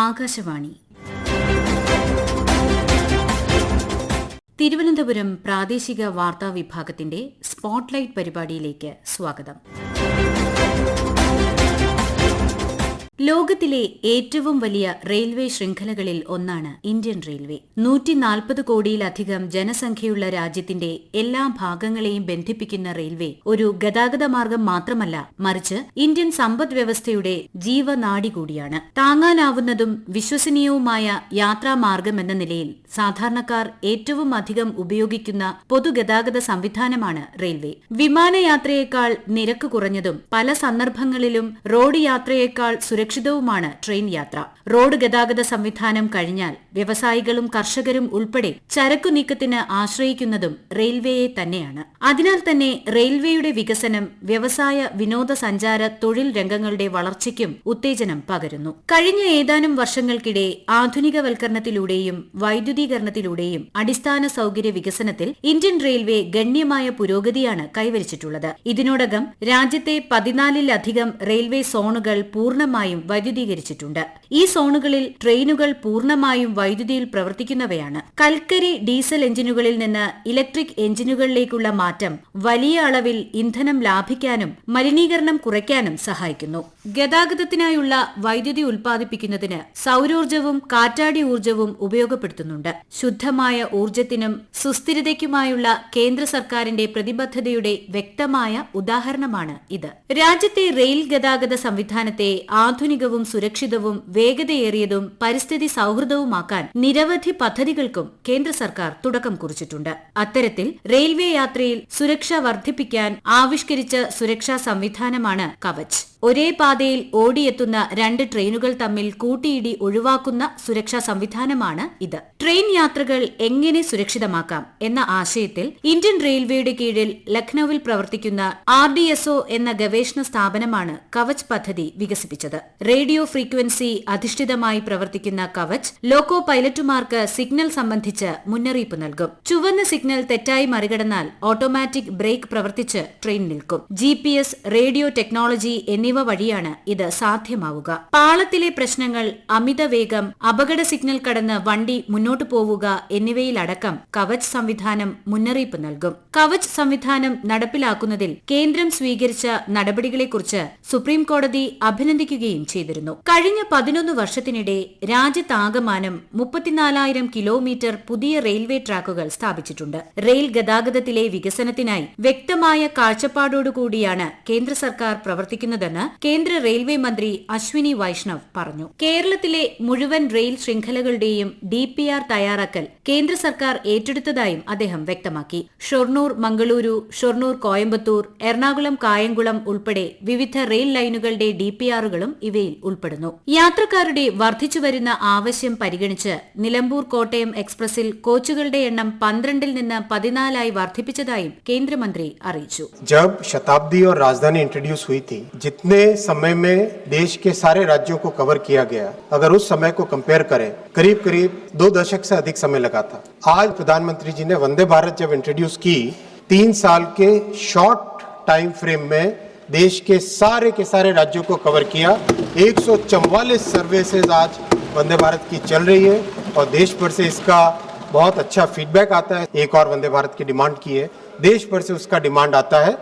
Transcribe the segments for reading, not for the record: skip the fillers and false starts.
ആകാശവാണി തിരുവനന്തപുരം പ്രാദേശിക വാർത്താ വിഭാഗത്തിന്റെ സ്പോട്ട്ലൈറ്റ് പരിപാടിയിലേക്ക് സ്വാഗതം. ലോകത്തിലെ ഏറ്റവും വലിയ റെയിൽവേ ശൃംഖലകളിൽ ഒന്നാണ് ഇന്ത്യൻ റെയിൽവേ. 140 കോടിയിലധികം ജനസംഖ്യയുള്ള രാജ്യത്തിന്റെ എല്ലാ ഭാഗങ്ങളെയും ബന്ധിപ്പിക്കുന്ന റെയിൽവേ ഒരു ഗതാഗത മാർഗം മാത്രമല്ല, മറിച്ച് ഇന്ത്യൻ സമ്പദ് വ്യവസ്ഥയുടെ ജീവനാഡി കൂടിയാണ്. താങ്ങാനാവുന്നതും വിശ്വസനീയവുമായ യാത്രാമാർഗമെന്ന നിലയിൽ സാധാരണക്കാർ ഏറ്റവും അധികം ഉപയോഗിക്കുന്ന പൊതുഗതാഗത സംവിധാനമാണ് റെയിൽവേ. വിമാനയാത്രയേക്കാൾ നിരക്ക് കുറഞ്ഞതും പല സന്ദർഭങ്ങളിലും റോഡ് യാത്രയേക്കാൾ സുരക്ഷിതവുമാണ് ട്രെയിൻ യാത്ര. റോഡ് ഗതാഗത സംവിധാനം കഴിഞ്ഞാൽ വ്യവസായികളും കർഷകരും ഉൾപ്പെടെ ചരക്കു നീക്കത്തിന് ആശ്രയിക്കുന്നതും റെയിൽവേയെ തന്നെയാണ്. അതിനാൽ തന്നെ റെയിൽവേയുടെ വികസനം വ്യവസായ വിനോദസഞ്ചാര തൊഴിൽ രംഗങ്ങളുടെ വളർച്ചയ്ക്കും ഉത്തേജനം പകരുന്നു. കഴിഞ്ഞ ഏതാനും വർഷങ്ങൾക്കിടെ ആധുനികവൽക്കരണത്തിലൂടെയും വൈദ്യുതീകരണത്തിലൂടെയും അടിസ്ഥാന സൌകര്യ വികസനത്തിൽ ഇന്ത്യൻ റെയിൽവേ ഗണ്യമായ പുരോഗതിയാണ് കൈവരിച്ചിട്ടുള്ളത്. ഇതിനോടകം രാജ്യത്തെ 14-ലധികം റെയിൽവേ സോണുകൾ പൂർണ്ണമായും വൈദ്യുതീകരിച്ചിട്ടുണ്ട്. ഈ സോണുകളിൽ ട്രെയിനുകൾ പൂർണ്ണമായും വൈദ്യുതിയിൽ പ്രവർത്തിക്കുന്നവയാണ്. കൽക്കരി ഡീസൽ എഞ്ചിനുകളിൽ നിന്ന് ഇലക്ട്രിക് എഞ്ചിനുകളിലേക്കുള്ള മാറ്റം വലിയ അളവിൽ ഇന്ധനം ലാഭിക്കാനും മലിനീകരണം കുറയ്ക്കാനും സഹായിക്കുന്നു. ഗതാഗതത്തിനായുള്ള വൈദ്യുതി ഉൽപ്പാദിപ്പിക്കുന്നതിന് സൌരോർജ്ജവും കാറ്റാടി ഊർജ്ജവും ഉപയോഗപ്പെടുത്തുന്നുണ്ട്. ശുദ്ധമായ ഊർജ്ജത്തിനും സുസ്ഥിരതയ്ക്കുമായുള്ള കേന്ദ്ര സർക്കാരിന്റെ പ്രതിബദ്ധതയുടെ വ്യക്തമായ ഉദാഹരണമാണ് ഇത്. രാജ്യത്തെ റെയിൽ ഗതാഗത സംവിധാനത്തെ ആധുനികവും സുരക്ഷിതവും വേഗതയേറിയതും പരിസ്ഥിതി സൌഹൃദവുമാക്കാൻ നിരവധി പദ്ധതികൾക്കും കേന്ദ്ര സർക്കാർ തുടക്കം കുറിച്ചിട്ടുണ്ട്. അത്തരത്തിൽ റെയിൽവേ യാത്രയിൽ സുരക്ഷ വർദ്ധിപ്പിക്കാൻ ആവിഷ്കരിച്ച സുരക്ഷാ സംവിധാനമാണ് കവച്. ഒരേ പാതയിൽ ഓടിയെത്തുന്ന 2 ട്രെയിനുകൾ തമ്മിൽ കൂട്ടിയിടി ഒഴിവാക്കുന്ന സുരക്ഷാ സംവിധാനമാണ് ഇത്. ട്രെയിൻ യാത്രകൾ എങ്ങനെ സുരക്ഷിതമാക്കാം എന്ന ആശയത്തിൽ ഇന്ത്യൻ റെയിൽവേയുടെ കീഴിൽ ലക്നൌവിൽ പ്രവർത്തിക്കുന്ന RDSO എന്ന ഗവേഷണ സ്ഥാപനമാണ് കവച് പദ്ധതി വികസിപ്പിച്ചത്. റേഡിയോ ഫ്രീക്വൻസി അധിഷ്ഠിതമായി പ്രവർത്തിക്കുന്ന കവച് ലോക്കോ പൈലറ്റുമാർക്ക് സിഗ്നൽ സംബന്ധിച്ച് മുന്നറിയിപ്പ് നൽകും. ചുവന്ന സിഗ്നൽ തെറ്റായി മറികടന്നാൽ ഓട്ടോമാറ്റിക് ബ്രേക്ക് പ്രവർത്തിച്ച് ട്രെയിൻ നിൽക്കും. GPS, റേഡിയോ ടെക്നോളജി എന്നിവ വഴിയാണ് ഇത് സാധ്യമാവുക. പാളത്തിലെ പ്രശ്നങ്ങൾ, അമിതവേഗം, അപകട സിഗ്നൽ കടന്ന് വണ്ടി മുന്നോട്ടു പോവുക എന്നിവയിലടക്കം കവച് സംവിധാനം മുന്നറിയിപ്പ് നൽകും. കവച് സംവിധാനം നടപ്പിലാക്കുന്നതിൽ കേന്ദ്രം സ്വീകരിച്ച നടപടികളെക്കുറിച്ച് സുപ്രീം കോടതി അഭിനന്ദിക്കുകയും ചെയ്തിരുന്നു. കഴിഞ്ഞ 11 വർഷത്തിനിടെ രാജ്യത്താകമാനം 34,000 കിലോമീറ്റർ പുതിയ റെയിൽവേ ട്രാക്കുകൾ സ്ഥാപിച്ചിട്ടുണ്ട്. റെയിൽ ഗതാഗതത്തിലെ വികസനത്തിനായി വ്യക്തമായ കാഴ്ചപ്പാടോടുകൂടിയാണ് കേന്ദ്ര സർക്കാർ പ്രവർത്തിക്കുന്നതെന്ന് കേന്ദ്ര റെയിൽവേ മന്ത്രി അശ്വിനി വൈഷ്ണവ് പറഞ്ഞു. കേരളത്തിലെ മുഴുവൻ റെയിൽ ശൃംഖലകളുടെയും DPR തയ്യാറാക്കൽ കേന്ദ്ര സർക്കാർ ഏറ്റെടുത്തതായും അദ്ദേഹം വ്യക്തമാക്കി. ഷൊർണൂർ മംഗളൂരു, ഷൊർണൂർ കോയമ്പത്തൂർ, എറണാകുളം കായംകുളം ഉൾപ്പെടെ വിവിധ റെയിൽ ലൈനുകളുടെ DPRകളും ഇവയിൽ ഉൾപ്പെടുന്നു. യാത്രക്കാരുടെ വർദ്ധിച്ചുവരുന്ന ആവശ്യം പരിഗണിച്ച് നിലമ്പൂർ കോട്ടയം എക്സ്പ്രസിൽ കോച്ചുകളുടെ എണ്ണം 12-ൽ നിന്ന് 14-ആയി വർദ്ധിപ്പിച്ചതായും കേന്ദ്രമന്ത്രി അറിയിച്ചു. शताब्दी और राजधानी इंट्रोड्यूस हुई थी, जितने समय में देश के सारे राज्यों को कवर किया गया, अगर उस समय को कंपेयर करें, करीब 2 दशक से अधिक समय लगा था. आज प्रधानमंत्री जी ने वंदे भारत जब इंट्रोड्यूस की, 3 साल के शॉर्ट टाइम फ्रेम में देश के सारे राज्यों को कवर किया. 144 सर्विसेज आज वंदे भारत की चल रही है और देश भर से इसका बहुत अच्छा फीडबैक आता है. एक और वंदे भारत की डिमांड की है, देश भर से उसका डिमांड आता है.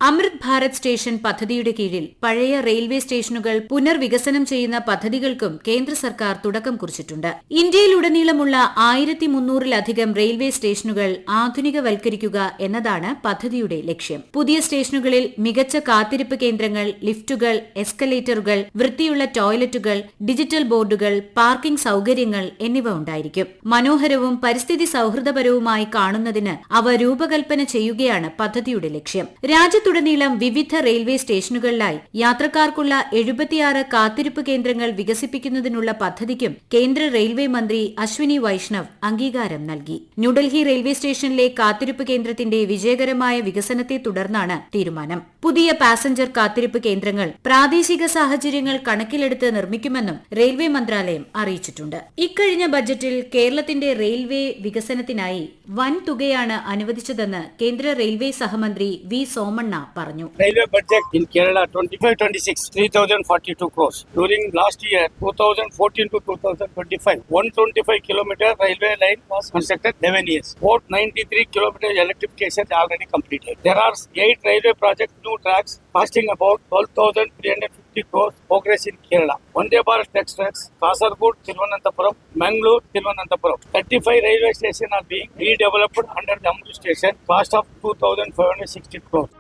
അമൃത് ഭാരത് സ്റ്റേഷൻ പദ്ധതിയുടെ കീഴിൽ പഴയ റെയിൽവേ സ്റ്റേഷനുകൾ പുനർവികസനം ചെയ്യുന്ന പദ്ധതികൾക്കും കേന്ദ്ര സർക്കാർ തുടക്കം കുറിച്ചിട്ടുണ്ട്. ഇന്ത്യയിലുടനീളമുള്ള 1300-ലധികം റെയിൽവേ സ്റ്റേഷനുകൾ ആധുനികവൽക്കരിക്കുക എന്നതാണ് പദ്ധതിയുടെ ലക്ഷ്യം. പുതിയ സ്റ്റേഷനുകളിൽ മികച്ച കാത്തിരിപ്പ് കേന്ദ്രങ്ങൾ, ലിഫ്റ്റുകൾ, എസ്കലേറ്ററുകൾ, വൃത്തിയുള്ള ടോയ്ലറ്റുകൾ, ഡിജിറ്റൽ ബോർഡുകൾ, പാർക്കിംഗ് സൌകര്യങ്ങൾ എന്നിവ ഉണ്ടായിരിക്കും. മനോഹരവും പരിസ്ഥിതി സൌഹൃദപരവുമായി കാണുന്നതിന് അവ രൂപകൽപ്പന ചെയ്യുകയാണ് പദ്ധതിയുടെ ലക്ഷ്യം. രാജ്യത്തുടനീളം വിവിധ റെയിൽവേ സ്റ്റേഷനുകളിലായി യാത്രക്കാർക്കുള്ള 76 കാത്തിരിപ്പ് കേന്ദ്രങ്ങൾ വികസിപ്പിക്കുന്നതിനുള്ള പദ്ധതിക്കും കേന്ദ്ര റെയിൽവേ മന്ത്രി അശ്വിനി വൈഷ്ണവ് അംഗീകാരം നൽകി. ന്യൂഡൽഹി റെയിൽവേ സ്റ്റേഷനിലെ കാത്തിരിപ്പ് കേന്ദ്രത്തിന്റെ വിജയകരമായ വികസനത്തെ തുടർന്നാണ് തീരുമാനം. പുതിയ പാസഞ്ചർ കാത്തിരിപ്പ് കേന്ദ്രങ്ങൾ പ്രാദേശിക സാഹചര്യങ്ങൾ കണക്കിലെടുത്ത് നിർമ്മിക്കുമെന്നും റെയിൽവേ മന്ത്രാലയം അറിയിച്ചിട്ടുണ്ട്. ഇക്കഴിഞ്ഞ ബജറ്റിൽ കേരളത്തിന്റെ റെയിൽവേ വികസനത്തിനായി വൻ തുകയാണ് അനുവദിച്ചതെന്ന് കേന്ദ്ര റെയിൽവേ സഹമന്ത്രി വി സോമണ്ണ പറഞ്ഞു. Railway budget in Kerala 25-26 3,042 crores. During last year 2014 to 2025, 125 kilometer railway line was constructed 11 years. 493 kilometer electrification already completed. There are 8 railway projects, new tracks costing about 12,350 crores progress in Kerala. Vande Bharat Express, Kasaragod, Thiruvananthapuram, Mangalore, Thiruvananthapuram. 35 railway stations are being redeveloped under Jammu station, cost of 2,560 crores.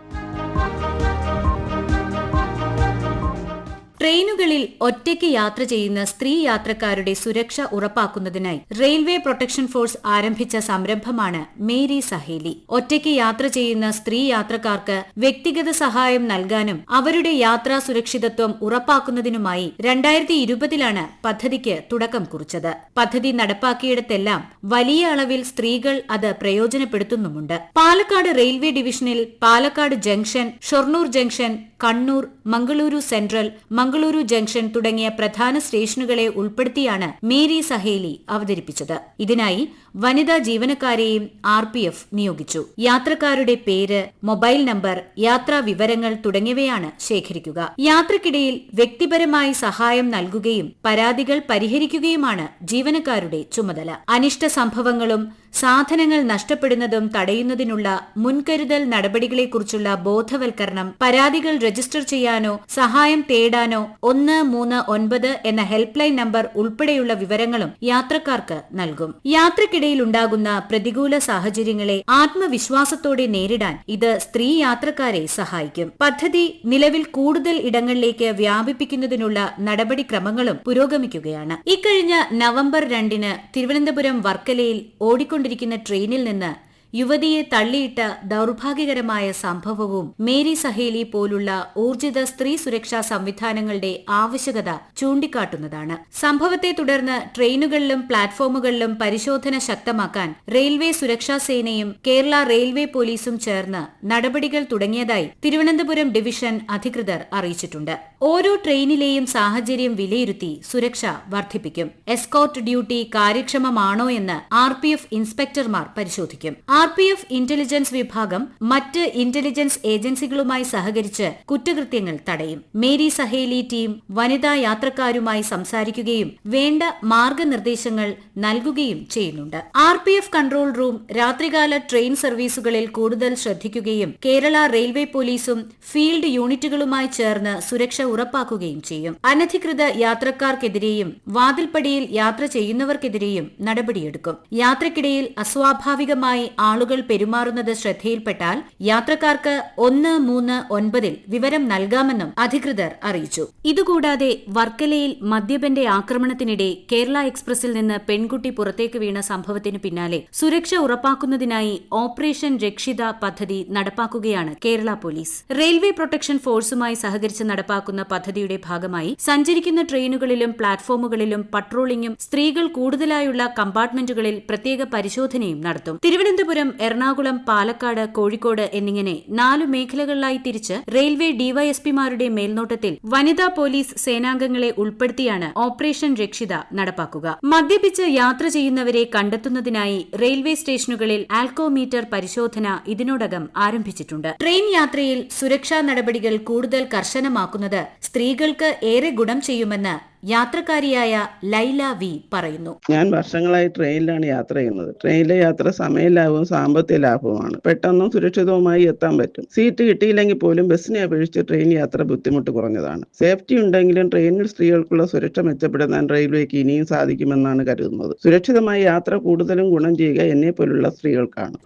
ട്രെയിനുകളിൽ ഒറ്റയ്ക്ക് യാത്ര ചെയ്യുന്ന സ്ത്രീ യാത്രക്കാരുടെ സുരക്ഷ ഉറപ്പാക്കുന്നതിനായി railway protection force ആരംഭിച്ച സംരംഭമാണ് മേരി സഹേലി. ഒറ്റയ്ക്ക് യാത്ര ചെയ്യുന്ന സ്ത്രീ യാത്രക്കാർക്ക് വ്യക്തിഗത സഹായം നൽകാനും അവരുടെ യാത്രാ സുരക്ഷിതത്വം ഉറപ്പാക്കുന്നതിനുമായി 2020 പദ്ധതിക്ക് തുടക്കം കുറിച്ചത്. പദ്ധതി നടപ്പാക്കിയിടത്തെല്ലാം വലിയ അളവിൽ സ്ത്രീകൾ അത് പ്രയോജനപ്പെടുത്തുന്നുമുണ്ട്. പാലക്കാട് റെയിൽവേ ഡിവിഷനിൽ Palakkad junction, Shoranur junction, Kannur, Mangaluru central, Mangaluru junction തുടങ്ങിയ പ്രധാന സ്റ്റേഷനുകളെ ഉൾപ്പെടുത്തിയാണ് മേരി സഹേലി അവതരിപ്പിച്ചത്. ഇതിനായി വനിതാ ജീവനക്കാരെയും RPF നിയോഗിച്ചു. യാത്രക്കാരുടെ പേര്, മൊബൈൽ നമ്പർ, യാത്രാ വിവരങ്ങൾ തുടങ്ങിയവയാണ് ശേഖരിക്കുക. യാത്രക്കിടയിൽ വ്യക്തിപരമായി സഹായം നൽകുകയും പരാതികൾ പരിഹരിക്കുകയുമാണ് ജീവനക്കാരുടെ ചുമതല. അനിഷ്ട സംഭവങ്ങളും സാധനങ്ങൾ നഷ്ടപ്പെടുന്നതും തടയുന്നതിനുള്ള മുൻകരുതൽ നടപടികളെക്കുറിച്ചുള്ള ബോധവൽക്കരണം, പരാതികൾ രജിസ്റ്റർ ചെയ്യാനോ സഹായം തേടാനോ 139 എന്ന ഹെൽപ്പ് ലൈൻ നമ്പർ ഉൾപ്പെടെയുള്ള വിവരങ്ങളും യാത്രക്കാർക്ക് നൽകും. യാത്രക്കിടയിൽ ഉണ്ടാകുന്ന പ്രതികൂല സാഹചര്യങ്ങളെ ആത്മവിശ്വാസത്തോടെ നേരിടാൻ ഇത് സ്ത്രീ യാത്രക്കാരെ സഹായിക്കും. പദ്ധതി നിലവിൽ കൂടുതൽ ഇടങ്ങളിലേക്ക് വ്യാപിപ്പിക്കുന്നതിനുള്ള നടപടിക്രമങ്ങളും പുരോഗമിക്കുകയാണ്. ഇക്കഴിഞ്ഞ നവംബർ 2 തിരുവനന്തപുരം വർക്കലയിൽ ഓടിക്കൊണ്ടിരിക്കുന്ന ട്രെയിനിൽ നിന്ന് യുവതിയെ തള്ളിയിട്ട ദൌർഭാഗ്യകരമായ സംഭവവും മേരി സഹേലി പോലുള്ള ഊർജിത സ്ത്രീ സുരക്ഷാ സംവിധാനങ്ങളുടെ ആവശ്യകത ചൂണ്ടിക്കാട്ടുന്നതാണ്. സംഭവത്തെ തുടർന്ന് ട്രെയിനുകളിലും പ്ലാറ്റ്ഫോമുകളിലും പരിശോധന ശക്തമാക്കാൻ റെയിൽവേ സുരക്ഷാ സേനയും കേരള റെയിൽവേ പോലീസും ചേർന്ന് നടപടികൾ തുടങ്ങിയതായി തിരുവനന്തപുരം ഡിവിഷൻ അധികൃതർ അറിയിച്ചിട്ടുണ്ട്. ഓരോ ട്രെയിനിലെയും സാഹചര്യം വിലയിരുത്തി സുരക്ഷ വർദ്ധിപ്പിക്കും. എസ്കോർട്ട് ഡ്യൂട്ടി കാര്യക്ഷമമാണോ എന്ന് RPF ഇൻസ്പെക്ടർമാർ പരിശോധിക്കും. RPF ഇന്റലിജൻസ് വിഭാഗം മറ്റ് ഇന്റലിജൻസ് ഏജൻസികളുമായി സഹകരിച്ച് കുറ്റകൃത്യങ്ങൾ തടയും. മേരി സഹേലി ടീം വനിതാ യാത്രക്കാരുമായി സംസാരിക്കുകയും വേണ്ട മാർഗനിർദ്ദേശങ്ങൾ നൽകുകയും ചെയ്യുന്നുണ്ട്. RPF കൺട്രോൾ റൂം രാത്രികാല ട്രെയിൻ സർവീസുകളിൽ കൂടുതൽ ശ്രദ്ധിക്കുകയും കേരള റെയിൽവേ പോലീസും ഫീൽഡ് യൂണിറ്റുകളുമായി ചേർന്ന് സുരക്ഷ ഉറപ്പാക്കുകയും ചെയ്യും. അനധികൃത യാത്രക്കാർക്കെതിരെയും വാതിൽപ്പടിയിൽ യാത്ര ചെയ്യുന്നവർക്കെതിരെയും നടപടിയെടുക്കും. യാത്രക്കിടയിൽ അസ്വാഭാവികമായി ആളുകൾ പെരുമാറുന്നത് ശ്രദ്ധയിൽപ്പെട്ടാൽ യാത്രക്കാർക്ക് 139 വിവരം നൽകാമെന്നും അധികൃതർ അറിയിച്ചു. ഇതുകൂടാതെ വർക്കലയിൽ മദ്യപന്റെ ആക്രമണത്തിനിടെ കേരള എക്സ്പ്രസിൽ നിന്ന് പെൺകുട്ടി പുറത്തേക്ക് വീണ സംഭവത്തിന് പിന്നാലെ സുരക്ഷ ഉറപ്പാക്കുന്നതിനായി ഓപ്പറേഷൻ രക്ഷിത പദ്ധതി നടപ്പാക്കുകയാണ് കേരള പോലീസ്. റെയിൽവേ പ്രൊട്ടക്ഷൻ ഫോഴ്സുമായി സഹകരിച്ച് നടപ്പാക്കുന്ന പദ്ധതിയുടെ ഭാഗമായി സഞ്ചരിക്കുന്ന ട്രെയിനുകളിലും പ്ലാറ്റ്ഫോമുകളിലും പട്രോളിംഗും സ്ത്രീകൾ കൂടുതലായുള്ള കമ്പാർട്ട്മെന്റുകളിൽ പ്രത്യേക പരിശോധനയും നടത്തും. തിരുവനന്തപുരം, എറണാകുളം, പാലക്കാട്, കോഴിക്കോട് എന്നിങ്ങനെ 4 മേഖലകളിലായി തിരിച്ച് റെയിൽവേ ഡിവൈഎസ്പിമാരുടെ മേൽനോട്ടത്തിൽ വനിതാ പോലീസ് സേനാംഗങ്ങളെ ഉൾപ്പെടുത്തിയാണ് ഓപ്പറേഷൻ രക്ഷിത നടപ്പാക്കുക. മദ്യപിച്ച് യാത്ര ചെയ്യുന്നവരെ കണ്ടെത്തുന്നതിനായി റെയിൽവേ സ്റ്റേഷനുകളിൽ ആൽക്കോമീറ്റർ പരിശോധന ഇതിനോടകം ആരംഭിച്ചിട്ടുണ്ട്. ട്രെയിൻ യാത്രയിൽ സുരക്ഷാ നടപടികൾ കൂടുതൽ കർശനമാക്കുന്നത് സ്ത്രീകൾക്ക് ഏറെ ഗുണം ചെയ്യുമെന്ന് യാത്രക്കാരിയായ ലൈല വി പറയുന്നു. ഞാൻ വർഷങ്ങളായി ട്രെയിനിലാണ് യാത്ര ചെയ്യുന്നത്. ട്രെയിനിലെ യാത്ര സമയലാഭവും സാമ്പത്തിക ലാഭവുമാണ്. പെട്ടെന്നും സുരക്ഷിതവുമായി എത്താൻ പറ്റും. സീറ്റ് കിട്ടിയില്ലെങ്കിൽ പോലും ബസ്സിനെ അപേക്ഷിച്ച് ട്രെയിൻ യാത്ര ബുദ്ധിമുട്ട് കുറഞ്ഞതാണ്. സേഫ്റ്റി ഉണ്ടെങ്കിലും ട്രെയിനിൽ സ്ത്രീകൾക്കുള്ള സുരക്ഷ മെച്ചപ്പെടുത്താൻ റെയിൽവേക്ക് ഇനിയും സാധിക്കുമെന്നാണ് കരുതുന്നത്. സുരക്ഷിതമായി യാത്ര കൂടുതലും ഗുണം ചെയ്യുക എന്നെ പോലുള്ള സ്ത്രീകൾക്കാണ്.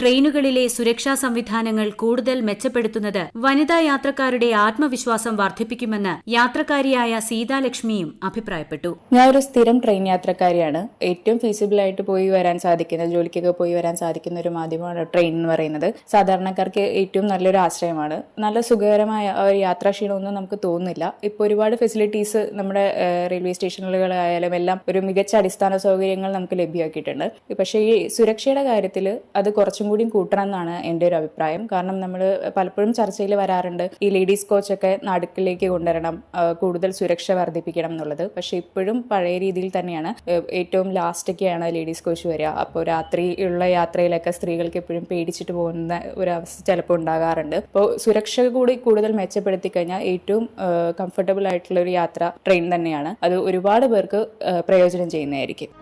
ട്രെയിനുകളിലെ സുരക്ഷാ സംവിധാനങ്ങൾ കൂടുതൽ മെച്ചപ്പെടുത്തുന്നത് വനിതാ യാത്രക്കാരുടെ ആത്മവിശ്വാസം വർദ്ധിപ്പിക്കുമെന്ന് യാത്രക്കാരിയായ സീതാലക്ഷ്മിയും അഭിപ്രായപ്പെട്ടു. ഞാൻ ഒരു സ്ഥിരം ട്രെയിൻ യാത്രക്കാരിയാണ്. ഏറ്റവും ഫീസിബിൾ ആയിട്ട് പോയി വരാൻ സാധിക്കുന്ന, ജോലിക്കൊക്കെ പോയി വരാൻ സാധിക്കുന്ന ഒരു മാധ്യമമാണ് ട്രെയിൻ എന്ന് പറയുന്നത്. സാധാരണക്കാർക്ക് ഏറ്റവും നല്ലൊരു ആശ്രയമാണ്. നല്ല സുഖകരമായ യാത്രാക്ഷീണമൊന്നും നമുക്ക് തോന്നുന്നില്ല. ഇപ്പോൾ ഒരുപാട് ഫെസിലിറ്റീസ് നമ്മുടെ റെയിൽവേ സ്റ്റേഷനുകളായാലും എല്ലാം ഒരു മികച്ച അടിസ്ഥാന സൗകര്യങ്ങൾ നമുക്ക് ലഭ്യമാക്കിയിട്ടുണ്ട്. പക്ഷേ ഈ സുരക്ഷയുടെ കാര്യത്തിൽ അത് കുറച്ചും കൂടി കൂട്ടണം എന്നാണ് എൻ്റെ ഒരു അഭിപ്രായം. കാരണം നമ്മൾ പലപ്പോഴും ചർച്ചയിൽ വരാറുണ്ട് ഈ ലേഡീസ് കോച്ചൊക്കെ നടുക്കിലേക്ക് കൊണ്ടുവരണം, കൂടുതൽ സുരക്ഷ വർദ്ധിപ്പിക്കണം എന്നുള്ളത്. പക്ഷെ ഇപ്പോഴും പഴയ രീതിയിൽ തന്നെയാണ്. ഏറ്റവും ലാസ്റ്റൊക്കെയാണ് ലേഡീസ് കോച്ച് വരിക. അപ്പോൾ രാത്രിയുള്ള യാത്രയിലൊക്കെ സ്ത്രീകൾക്ക് എപ്പോഴും പേടിച്ചിട്ട് പോകുന്ന ഒരു അവസ്ഥ ചിലപ്പോൾ ഉണ്ടാകാറുണ്ട്. അപ്പോൾ സുരക്ഷ കൂടി കൂടുതൽ മെച്ചപ്പെടുത്തി കഴിഞ്ഞാൽ ഏറ്റവും കംഫർട്ടബിൾ ആയിട്ടുള്ള ഒരു യാത്ര ട്രെയിൻ തന്നെയാണ്. അത് ഒരുപാട് പേർക്ക് പ്രയോജനം ചെയ്യുന്നതായിരിക്കും.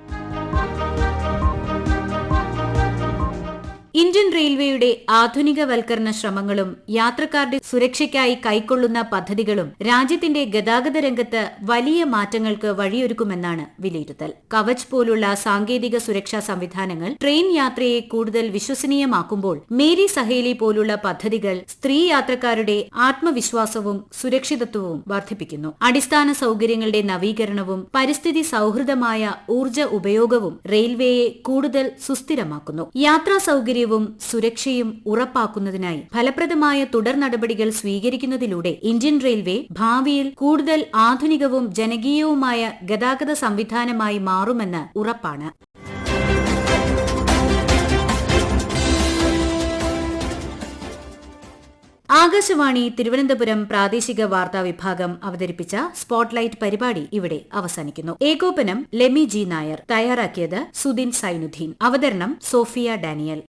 ഇന്ത്യൻ റെയിൽവേയുടെ ആധുനികവൽക്കരണ ശ്രമങ്ങളും യാത്രക്കാരുടെ സുരക്ഷയ്ക്കായി കൈക്കൊള്ളുന്ന പദ്ധതികളും രാജ്യത്തിന്റെ ഗതാഗത രംഗത്ത് വലിയ മാറ്റങ്ങൾക്ക് വഴിയൊരുക്കുമെന്നാണ് വിലയിരുത്തൽ. കവച് പോലുള്ള സാങ്കേതിക സുരക്ഷാ സംവിധാനങ്ങൾ ട്രെയിൻ യാത്രയെ കൂടുതൽ വിശ്വസനീയമാക്കുമ്പോൾ മേരി സഹേലി പോലുള്ള പദ്ധതികൾ സ്ത്രീ യാത്രക്കാരുടെ ആത്മവിശ്വാസവും സുരക്ഷിതത്വവും വർദ്ധിപ്പിക്കുന്നു. അടിസ്ഥാന സൗകര്യങ്ങളുടെ നവീകരണവും പരിസ്ഥിതി സൗഹൃദമായ ഊർജ്ജ ഉപയോഗവും റെയിൽവേയെ കൂടുതൽ സുസ്ഥിരമാക്കുന്നു. യാത്രാ സൗകര്യവും സുരക്ഷയും ഉറപ്പാക്കുന്നതിനായി ഫലപ്രദമായ തുടർ നടപടികൾ സ്വീകരിക്കുന്നതിലൂടെ ഇന്ത്യൻ റെയിൽവേ ഭാവിയിൽ കൂടുതൽ ആധുനികവും ജനകീയവുമായ ഗതാഗത സംവിധാനമായി മാറുമെന്ന് ഉറപ്പാണ്. ആകാശവാണി തിരുവനന്തപുരം പ്രാദേശിക വാർത്താ വിഭാഗം അവതരിപ്പിച്ച സ്പോട്ട്ലൈറ്റ് പരിപാടി ഇവിടെ അവസാനിക്കുന്നു. ഏകോപനം ലെമി ജി നായർ. തയ്യാറാക്കിയത് സുദിൻ സൈനുദ്ദീൻ. അവതരണം സോഫിയ ഡാനിയൽ.